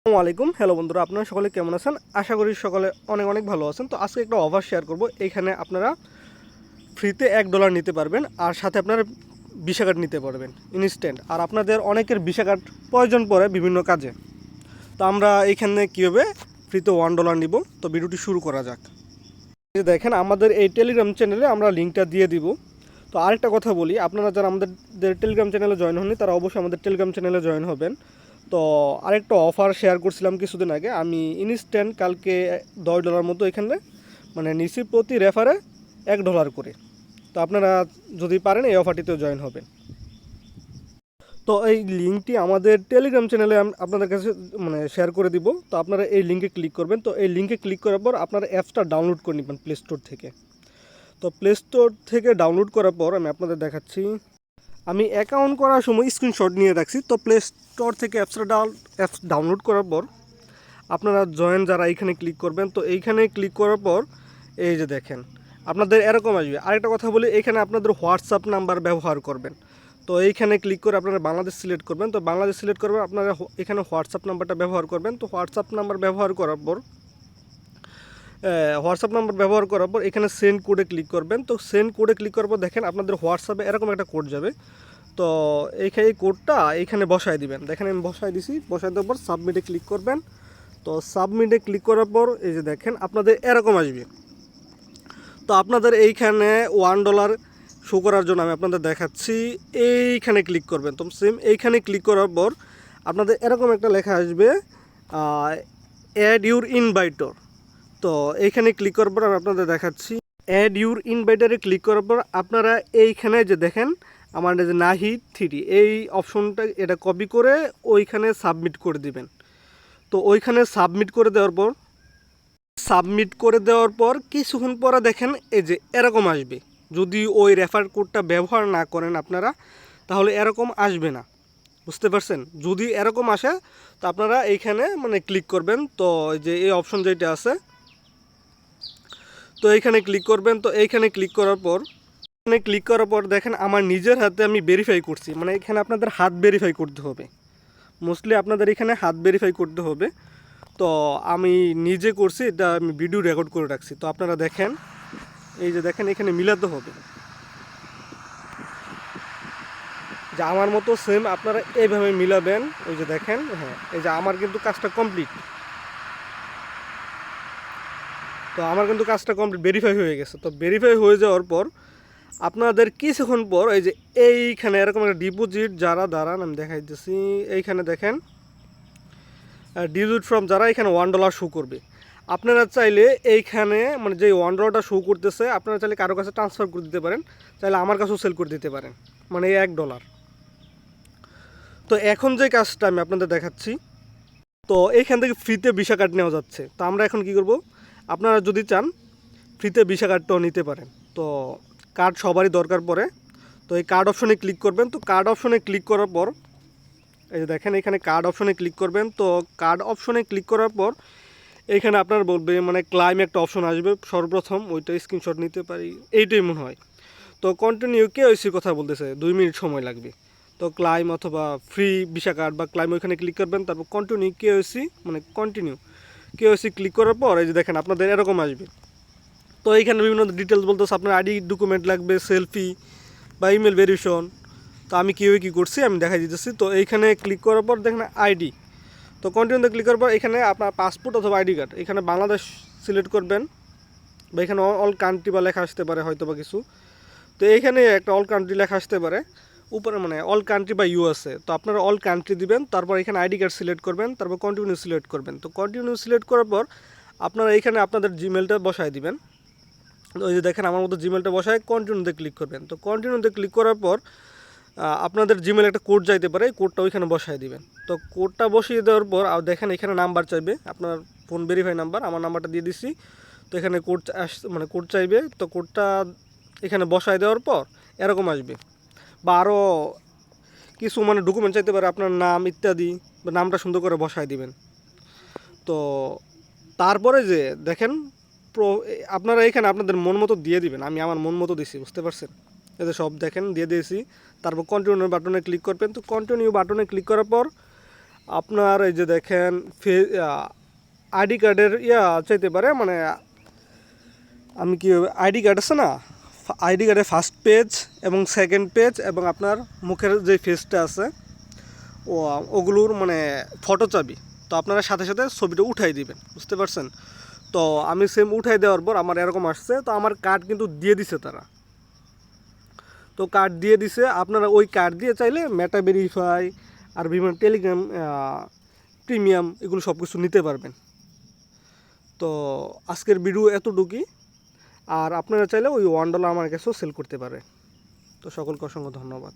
আসসালামু আলাইকুম। হ্যালো বন্ধুরা, আপনারা সকলে কেমন আছেন? আশা করি সকলে অনেক অনেক ভালো আছেন। তো আজকে একটা অফার শেয়ার করব। এইখানে আপনারা ফ্রিতে $1 নিতে পারবেন, আর সাথে আপনারা ভিসা কার্ড নিতে পারবেন ইনস্ট্যান্ট। আর আপনাদের অনেকের ভিসা কার্ড প্রয়োজন পড়ে বিভিন্ন কাজে। তো আমরা এইখানে কীভাবে ফ্রিতে $1 নিব, তো ভিডিওটি শুরু করা যাক। এই যে দেখেন, আমাদের এই টেলিগ্রাম চ্যানেলে আমরা লিঙ্কটা দিয়ে দিব। তো আরেকটা কথা বলি, আপনারা যারা আমাদের টেলিগ্রাম চ্যানেলে জয়েন হননি তারা অবশ্যই আমাদের টেলিগ্রাম চ্যানেলে জয়েন হবেন। তো আরেকটা অফার শেয়ার করছিলাম কিছুদিন আগে, আমি ইনস্ট্যান্ট কালকে $10 মতো এখানে নিচ্ছি, প্রতি রেফারে $1 করে। তো আপনারা যদি পারেন এই অফারটিতেও জয়েন হবেন। তো এই লিঙ্কটি আমাদের টেলিগ্রাম চ্যানেলে আপনাদের কাছে শেয়ার করে দিব। তো আপনারা এই লিঙ্কে ক্লিক করবেন। তো এই লিঙ্কে ক্লিক করার পর আপনারা অ্যাপসটা ডাউনলোড করে নেবেন প্লে স্টোর থেকে। তো প্লে স্টোর থেকে ডাউনলোড করার পর আমি আপনাদের দেখাচ্ছি। আমি অ্যাকাউন্ট করার সময় স্ক্রিনশট নিয়ে রাখছি। তো প্লে স্টোর থেকে অ্যাপস ডাউনলোড করার পর আপনারা জয়েন যারা এইখানে ক্লিক করবেন। তো এইখানে ক্লিক করার পর এই যে দেখেন আপনাদের এরকম আসবে। আরেকটা কথা বলি, এইখানে আপনাদের হোয়াটসঅ্যাপ নাম্বার ব্যবহার করবেন। তো এইখানে ক্লিক করে আপনারা বাংলাদেশ সিলেক্ট করবেন। তো বাংলাদেশ সিলেক্ট করবেন, আপনারা এখানে হোয়াটসঅ্যাপ নাম্বারটা ব্যবহার করবেন। তো হোয়াটসঅ্যাপ নাম্বার ব্যবহার করার পর এখানে সেন্ড কোডে ক্লিক করবেন। তো সেন্ড কোডে ক্লিক করার পর দেখেন আপনাদের হোয়াটসঅ্যাপে এরকম একটা কোড যাবে। তো এই কোডটা এইখানে বসায় দিবেন। দেখেন আমি বসায় দিছি। বসায় দেওয়ার পর সাবমিটে ক্লিক করবেন। তো সাবমিটে ক্লিক করার পর এই যে দেখেন আপনাদের এরকম আসবে। তো আপনাদের এইখানে $1 শো করার জন্য আমি আপনাদের দেখাচ্ছি। এইখানে ক্লিক করবেন। তো সেম এইখানে ক্লিক করার পর আপনাদের এরকম একটা লেখা আসবে, অ্যাড ইউর ইনভাইটর। তো এইখানে ক্লিক করার পর আমি আপনাদের দেখাচ্ছি। অ্যাড ইউর ইনভাইটারে ক্লিক করার পর আপনারা এইখানে যে দেখেন আমার যে নাহিদ 3 এই অপশনটা, এটা কপি করে ওইখানে সাবমিট করে দিবেন। তো ওইখানে সাবমিট করে দেওয়ার পর কিছুক্ষণ পরে দেখেন এই যে এরকম আসবে। যদি ওই রেফার কোডটা ব্যবহার না করেন আপনারা, তাহলে এরকম আসবে না। বুঝতে পারছেন? যদি এরকম আসে তো আপনারা এইখানে ক্লিক করবেন। তো এই যে এই অপশন যেটা আছে, তো এইখানে ক্লিক করবেন। তো এইখানে ক্লিক করার পর দেখেন আমার নিজের হাতে আমি ভেরিফাই করছি। এখানে আপনাদের হাত ভেরিফাই করতে হবে। মোস্টলি আপনাদের এখানে হাত ভেরিফাই করতে হবে। তো আমি নিজে করছি, এটা আমি ভিডিও রেকর্ড করে রাখছি। তো আপনারা দেখেন, এই যে দেখেন এখানে মিলাতে হবে যে আমার মতো সেম আপনারা এইভাবে মিলাবেন। ওই যে দেখেন, হ্যাঁ এই যে আমার কিন্তু কাজটা কমপ্লিট। ভেরিফাই হয়ে গেছে। তো ভেরিফাই হয়ে যাওয়ার পর আপনাদের কিছুক্ষণ পর এই যে এইখানে এরকম একটা ডিপোজিট যারা দাঁড়ান আমি দেখাই দিচ্ছি। এইখানে দেখেন ডিপোজিট ফ্রম যারা এখানে $1 শো করবে। আপনারা চাইলে এইখানে যে $1টা শো করতেছে আপনারা চাইলে কারো কাছে ট্রান্সফার করে দিতে পারেন, চাইলে আমার কাছেও সেল করে দিতে পারেন, এই $1। তো এখন যে কাজটা আমি আপনাদের দেখাচ্ছি, তো এইখান থেকে ফ্রিতে ভিসা কার্ড নেওয়া যাচ্ছে। তো আমরা এখন কি করব, আপনারা যদি চান ফ্রিতে ভিসা কার্ডটাও নিতে পারেন। তো কার্ড সবারই দরকার পড়ে। তো এই কার্ড অপশনে ক্লিক করবেন। তো কার্ড অপশনে ক্লিক করার পর এই যে দেখেন এখানে কার্ড অপশনে ক্লিক করবেন। তো কার্ড অপশনে ক্লিক করার পর এইখানে আপনার বলবে ক্লাইম একটা অপশন আসবে সর্বপ্রথম, ওইটা স্ক্রিনশট নিতে পারি, এইটাই মনে হয়। তো কন্টিনিউ কেওয়াইসির কথা বলতেছে, 2 মিনিট সময় লাগবে। তো ক্লাইম অথবা ফ্রি ভিসা কার্ড বা ক্লাইম ওইখানে ক্লিক করবেন। তারপর কন্টিনিউ কেওয়াইসি কেওয়াইসি ক্লিক করার পর এই যে দেখেন আপনাদের এরকম আসবে। তো এইখানে বিভিন্ন ডিটেলস বলতেছে, আপনার আইডি ডকুমেন্ট লাগবে, সেলফি বা ইমেল ভেরিফিকেশন। তো আমি কীভাবে কী করছি আমি দেখাই দিতেছি। তো এইখানে ক্লিক করার পর দেখেন আইডি। তো কন্টিনিউতে ক্লিক করার পর এখানে আপনার পাসপোর্ট অথবা আইডি কার্ড, এখানে বাংলাদেশ সিলেক্ট করবেন বা এখানে অল কান্ট্রি বা লেখা আসতে পারে হয়তো বা কিছু। তো এইখানে একটা অল কান্ট্রি লেখা আসতে পারে উপরে, অল কান্ট্রি বা ইউএসএ। তো আপনারা অল কান্ট্রি দিবেন, তারপর এখানে আইডি কার্ড সিলেক্ট করবেন, তারপর কন্টিনিউ সিলেক্ট করবেন। তো কন্টিনিউ সিলেক্ট করার পর আপনারা এইখানে আপনাদের জিমেলটা বসায় দিবেন। ওই যে দেখেন আমার মতো জিমেলটা বসায় কন্টিনিউতে ক্লিক করবেন। তো কন্টিনিউতে ক্লিক করার পর আপনাদের জিমেল একটা কোড যাইতে পারে, কোডটা ওইখানে বসায় দিবেন। তো কোডটা বসিয়ে দেওয়ার পর দেখেন এখানে নাম্বার চাইবে, আপনার ফোন ভেরিফাই নাম্বার, আমার নাম্বারটা দিয়ে দিছি। তো এখানে কোড কোড চাইবে। তো কোডটা এখানে বসায় দেওয়ার পর এরকম আসবে, বা আরও কিছু ডকুমেন্ট চাইতে পারে, আপনার নাম ইত্যাদি, বা নামটা সুন্দর করে বসায় দিবেন। তো তারপরে যে দেখেন আপনারা এখানে আপনাদের মন মতো দিয়ে দিবেন। আমি আমার মন মতো দিছি, বুঝতে পারছেন? এতে সব দেখেন দিয়ে দিয়েছি। তারপর কন্টিনিউ বাটনে ক্লিক করবেন। তো কন্টিনিউ বাটনে ক্লিক করার পর আপনার এই যে দেখেন আইডি কার্ডের চাইতে পারে, মানে আমি কি আইডি কার্ড আছে না, আইডি কার্ডের ফার্স্ট পেজ এবং সেকেন্ড পেজ এবং আপনার মুখের যে ফেসটা আছে ওগুলোর মানে ফটো চাবি, তো আপনারা সাথে সাথে ছবিটা উঠাই দিবেন, বুঝতে পারছেন? তো আমি সেম উঠাই দেওয়ার পর আমার এরকম আসছে, তো আমার কার্ড কিন্তু দিয়ে দিছে তারা, তো কার্ড দিয়ে দিছে। আপনারা ওই কার্ড দিয়ে চাইলে মেটা ভেরিফাই আর বিভিন্ন টেলিগ্রাম প্রিমিয়াম এগুলো সব কিছু নিতে পারবেন। তো আজকের ভিডিও এতটুকুই, আর আপনারা চাইলে ওই $1 আমার কাছেও সেল করতে পারে। তো সকলকে অসংখ্য ধন্যবাদ।